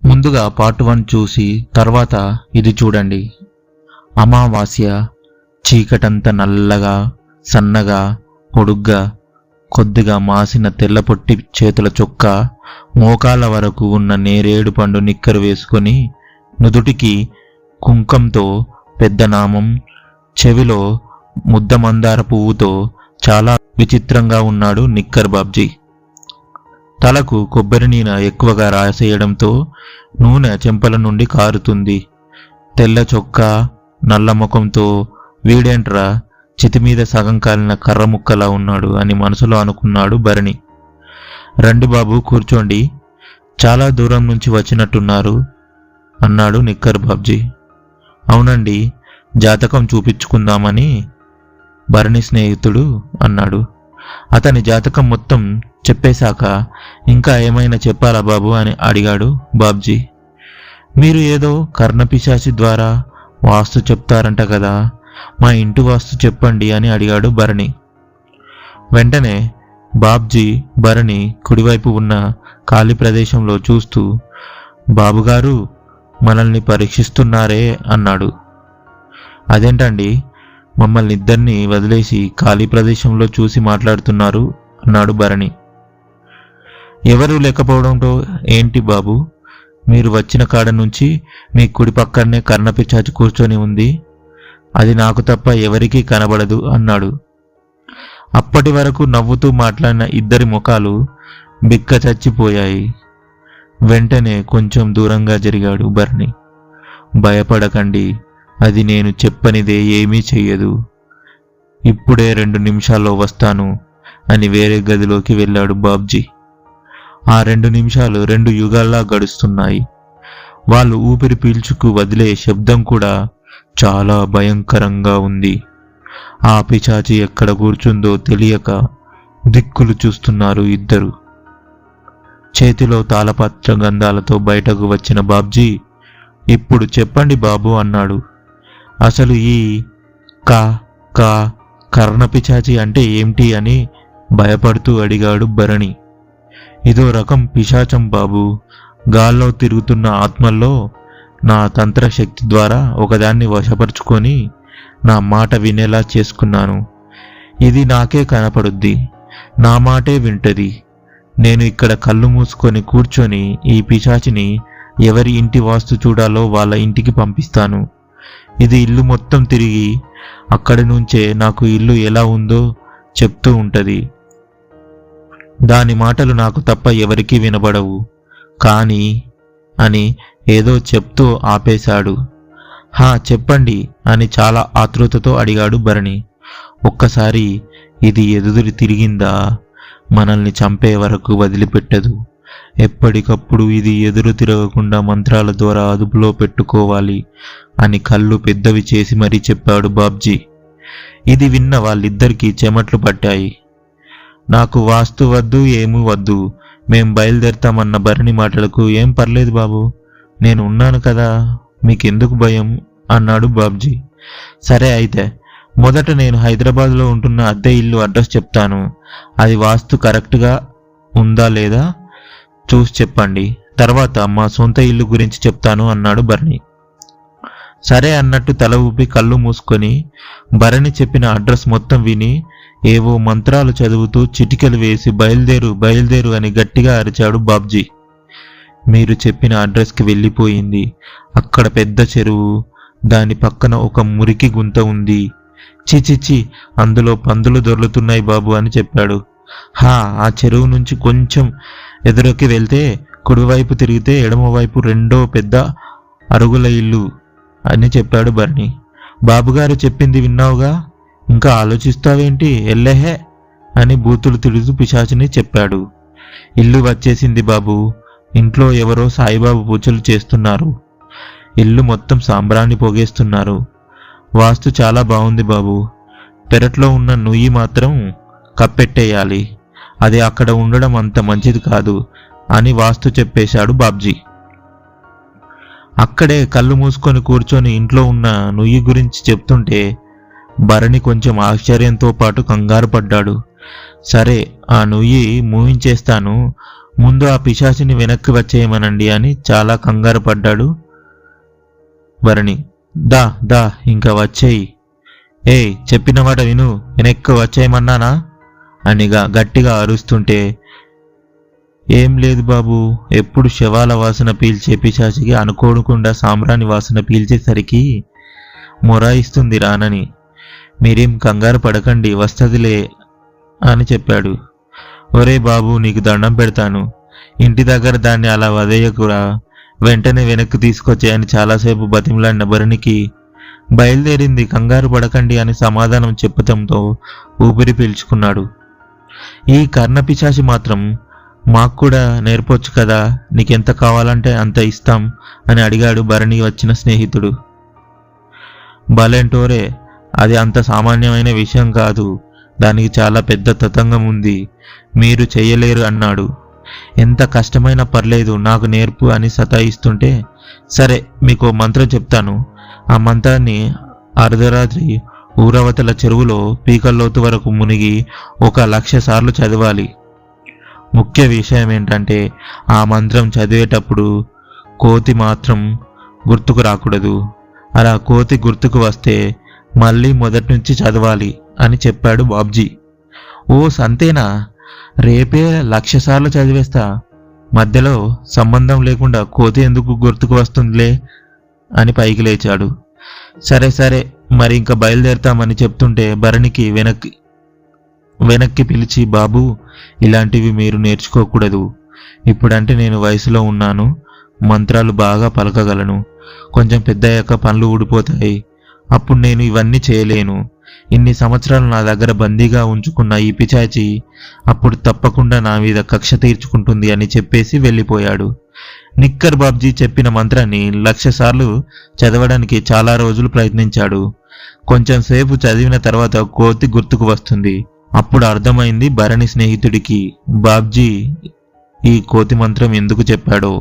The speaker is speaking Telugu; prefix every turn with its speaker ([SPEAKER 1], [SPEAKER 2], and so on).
[SPEAKER 1] ముందుగా పార్ట్ 1 చూసి తర్వాత ఇది చూడండి. అమావాస్య, చీకటంత నల్లగా, సన్నగా, పొడుగ్గా, కొద్దిగా మాసిన తెల్లపొట్టి చేతుల చొక్కా, మోకాళ్ళ వరకు ఉన్న నేరేడు పండు నిక్కరు వేసుకొని, నుదుటికి కుంకంతో పెద్ద నామం, చెవిలో ముద్దమందార పువ్వుతో చాలా విచిత్రంగా ఉన్నాడు నిక్కర్ బాబ్జీ. తలకు కొబ్బరి నూనె ఎక్కువగా రాసేయడంతో నూనె చెంపల నుండి కారుతుంది. తెల్ల చొక్కా, నల్ల ముఖంతో వీడేంట్రా చితిమీద సగం కాలిన కర్ర ముక్కలా ఉన్నాడు అని మనసులో అనుకున్నాడు భరణి. రండి బాబు, కూర్చోండి, చాలా దూరం నుంచి వచ్చినట్టున్నారు అన్నాడు నిక్కర్ బాబ్జీ. అవునండి, జాతకం చూపించుకుందామని భరణి స్నేహితుడు అన్నాడు. అతని జాతకం మొత్తం చెప్పేశాక ఇంకా ఏమైనా చెప్పాలా బాబు అని అడిగాడు బాబ్జీ. మీరు ఏదో కర్ణపిశాచి ద్వారా వాస్తు చెప్తారంట కదా, మా ఇంటి వాస్తు చెప్పండి అని అడిగాడు భరణి. వెంటనే బాబ్జీ భరణి కుడివైపు ఉన్న ఖాళీ ప్రదేశంలో చూస్తూ, బాబుగారు మనల్ని పరీక్షిస్తున్నారే అన్నాడు. అదేంటండి, మమ్మల్ని ఇద్దరిని వదిలేసి ఖాళీ ప్రదేశంలో చూసి మాట్లాడుతున్నారు అన్నాడు భరణి. ఎవరూ లేకపోవడంతో ఏంటి బాబు, మీరు వచ్చిన కాడ నుంచి మీ కుడి పక్కనే కర్ణపిశాచి కూర్చొని ఉంది, అది నాకు తప్ప ఎవరికీ కనబడదు అన్నాడు. అప్పటి వరకు నవ్వుతూ మాట్లాడిన ఇద్దరి ముఖాలు బిక్క చచ్చిపోయాయి. వెంటనే కొంచెం దూరంగా జరిగాడు భరణి. భయపడకండి, అది నేను చెప్పనిదే ఏమీ చెయ్యదు, ఇప్పుడే 2 నిమిషాల్లో వస్తాను అని వేరే గదిలోకి వెళ్ళాడు బాబ్జీ. ఆ 2 నిమిషాలు 2 యుగాల్లా గడుస్తున్నాయి. వాళ్ళు ఊపిరి పీల్చుకు వదిలే శబ్దం కూడా చాలా భయంకరంగా ఉంది. ఆ పిశాచి ఎక్కడ కూర్చుందో తెలియక దిక్కులు చూస్తున్నారు ఇద్దరు. చేతిలో తాళపత్ర గంధాలతో బయటకు వచ్చిన బాబ్జీ, ఇప్పుడు చెప్పండి బాబు అన్నాడు. అసలు ఈ కర్ణపిశాచి అంటే ఏమిటి అని భయపడుతూ అడిగాడు భరణి. ఇదో రకం పిశాచం బాబు, గాల్లో తిరుగుతున్న ఆత్మల్లో నా తంత్రశక్తి ద్వారా ఒకదాన్ని వశపరుచుకొని నా మాట వినేలా చేసుకున్నాను. ఇది నాకే కనపడుద్ది, నా మాటే వింటది. నేను ఇక్కడ కళ్ళు మూసుకొని కూర్చొని ఈ పిశాచిని ఎవరి ఇంటి వాస్తు చూడాలో వాళ్ళ ఇంటికి పంపిస్తాను. ఇది ఇల్లు మొత్తం తిరిగి అక్కడి నుంచే నాకు ఇల్లు ఎలా ఉందో చెప్తూ ఉంటది. దాని మాటలు నాకు తప్ప ఎవరికీ వినబడవు. కానీ అని ఏదో చెప్తూ ఆపేశాడు. చెప్పండి అని చాలా ఆతృతతో అడిగాడు భరణి. ఒక్కసారి ఇది ఎదురు తిరిగిందా మనల్ని చంపే వరకు వదిలిపెట్టదు. ఎప్పటికప్పుడు ఇది ఎదురు తిరగకుండా మంత్రాల ద్వారా అదుపులో పెట్టుకోవాలి అని కళ్ళు పెద్దవి చేసి మరీ చెప్పాడు బాబ్జీ. ఇది విన్న వాళ్ళిద్దరికీ చెమట్లు పట్టాయి. నాకు వాస్తు వద్దు, ఏమీ వద్దు, మేం బయలుదేరతామన్న భరణి మాటలకు, ఏం పర్లేదు బాబు, నేను ఉన్నాను కదా, మీకెందుకు భయం అన్నాడు బాబ్జీ. సరే అయితే మొదట నేను హైదరాబాద్లో ఉంటున్న అద్దె ఇల్లు అడ్రస్ చెప్తాను, అది వాస్తు కరెక్ట్గా ఉందా లేదా చూసి చెప్పండి, తర్వాత మా సొంత ఇల్లు గురించి చెప్తాను అన్నాడు భరణి. సరే అన్నట్టు తల ఊపి కళ్ళు మూసుకొని భరణి చెప్పిన అడ్రస్ మొత్తం విని ఏవో మంత్రాలు చదువుతూ చిటికెలు వేసి బయలుదేరు బయలుదేరు అని గట్టిగా అరిచాడు బాబ్జీ. మీరు చెప్పిన అడ్రస్కి వెళ్ళిపోయింది. అక్కడ పెద్ద చెరువు, దాని పక్కన ఒక మురికి గుంత ఉంది. చిచిచి, అందులో పందులు దొర్లుతున్నాయి బాబు అని చెప్పాడు. ఆ చెరువు నుంచి కొంచెం ఎదురుకి వెళ్తే కుడివైపు తిరిగితే ఎడమవైపు 2వ పెద్ద అరుగుల ఇల్లు అని చెప్పాడు భరణి. బాబుగారు చెప్పింది విన్నావుగా, ఇంకా ఆలోచిస్తావేంటి, ఎల్లెహే అని బూతులు తిడుతూ పిశాచిని చెప్పాడు. ఇల్లు వచ్చేసింది బాబు, ఇంట్లో ఎవరో సాయిబాబు పూజలు చేస్తున్నారు. ఇల్లు మొత్తం సాంబ్రాణి పోగేస్తున్నారు. వాస్తు చాలా బాగుంది బాబు, పెరట్లో ఉన్న నుయ్యి మాత్రం కప్పెట్టేయాలి, అది అక్కడ ఉండడం అంత మంచిది కాదు అని వాస్తు చెప్పేశాడు బాబ్జీ. అక్కడే కళ్ళు మూసుకొని కూర్చొని ఇంట్లో ఉన్న నుయ్యి గురించి చెప్తుంటే భరణి కొంచెం ఆశ్చర్యంతో పాటు కంగారు పడ్డాడు. సరే, ఆ నుయ్యి మూయించేస్తాను, ముందు ఆ పిశాచిని వెనక్కి వచ్చేయమనండి అని చాలా కంగారు పడ్డాడు భరణి. దా దా ఇంకా వచ్చేయి. ఏయ్ చెప్పిన మాట విను, వెనక్కి వచ్చేయమన్నానా అని గట్టిగా అరుస్తుంటే, ఏం లేదు బాబు, ఎప్పుడు శవాల వాసన పీల్చే పిశాచికి అనుకోకుండా సాంబ్రాణి వాసన పీల్చేసరికి మొరాయిస్తుంది రానని. మీరేం కంగారు పడకండి, వస్తదిలే అని చెప్పాడు. ఒరే బాబు, నీకు దండం పెడతాను, ఇంటి దగ్గర దాన్ని అలా వదేయకురా, వెంటనే వెనక్కి తీసుకొచ్చాయని చాలాసేపు బతిమలాడిన భరణికి బయలుదేరింది. కంగారు పడకండి అని సమాధానం చెప్పటంతో ఊపిరి పీల్చుకున్నాడు. ఈ కర్ణపిశాచి మాత్రం మాకు కూడా నేర్పొచ్చు కదా, నీకెంత కావాలంటే అంత ఇస్తాం అని అడిగాడు భరణి వచ్చిన స్నేహితుడు. భలేంటోరే, అది అంత సామాన్యమైన విషయం కాదు, దానికి చాలా పెద్ద తతంగం ఉంది, మీరు చెయ్యలేరు అన్నాడు. ఎంత కష్టమైనా పర్లేదు, నాకు నేర్పు అని సతాయిస్తుంటే, సరే మీకు మంత్రం చెప్తాను, ఆ మంత్రాన్ని అర్ధరాత్రి ఊరవతల చెరువులో పీకల్లోతు వరకు మునిగి 1,00,000 సార్లు చదవాలి. ముఖ్య విషయం ఏంటంటే ఆ మంత్రం చదివేటప్పుడు కోతి మాత్రం గుర్తుకు రాకూడదు. అలా కోతి గుర్తుకు వస్తే మళ్ళీ మొదటి నుంచి చదవాలి అని చెప్పాడు బాబ్జీ. ఓ సంతేనా, రేపే 1,00,000 సార్లు చదివేస్తా, మధ్యలో సంబంధం లేకుండా కోతి ఎందుకు గుర్తుకు వస్తుందిలే అని పైకి లేచాడు. సరే సరే మరి ఇంకా బయలుదేరుతామని చెప్తుంటే భరణికి వెనక్కి పిలిచి, బాబు ఇలాంటివి మీరు నేర్చుకోకూడదు, ఇప్పుడంటే నేను వయసులో ఉన్నాను, మంత్రాలు బాగా పలకగలను, కొంచెం పెద్దయ్యాక పనులు ఊడిపోతాయి, అప్పుడు నేను ఇవన్నీ చేయలేను, ఇన్ని సంవత్సరాలు నా దగ్గర బందీగా ఉంచుకున్న ఈ పిశాచి అప్పుడు తప్పకుండా నా మీద కక్ష తీర్చుకుంటుంది అని చెప్పేసి వెళ్ళిపోయాడు. నిక్కర్ బాబ్జీ చెప్పిన మంత్రాన్ని 1,00,000 సార్లు చదవడానికి చాలా రోజులు ప్రయత్నించాడు. కొంచెం సేపు చదివిన తర్వాత కోతి గుర్తుకు వస్తుంది. అప్పుడు అర్థమైంది భరణి స్నేహితుడికి బాబ్జీ ఈ కోతి మంత్రం ఎందుకు చెప్పాడో.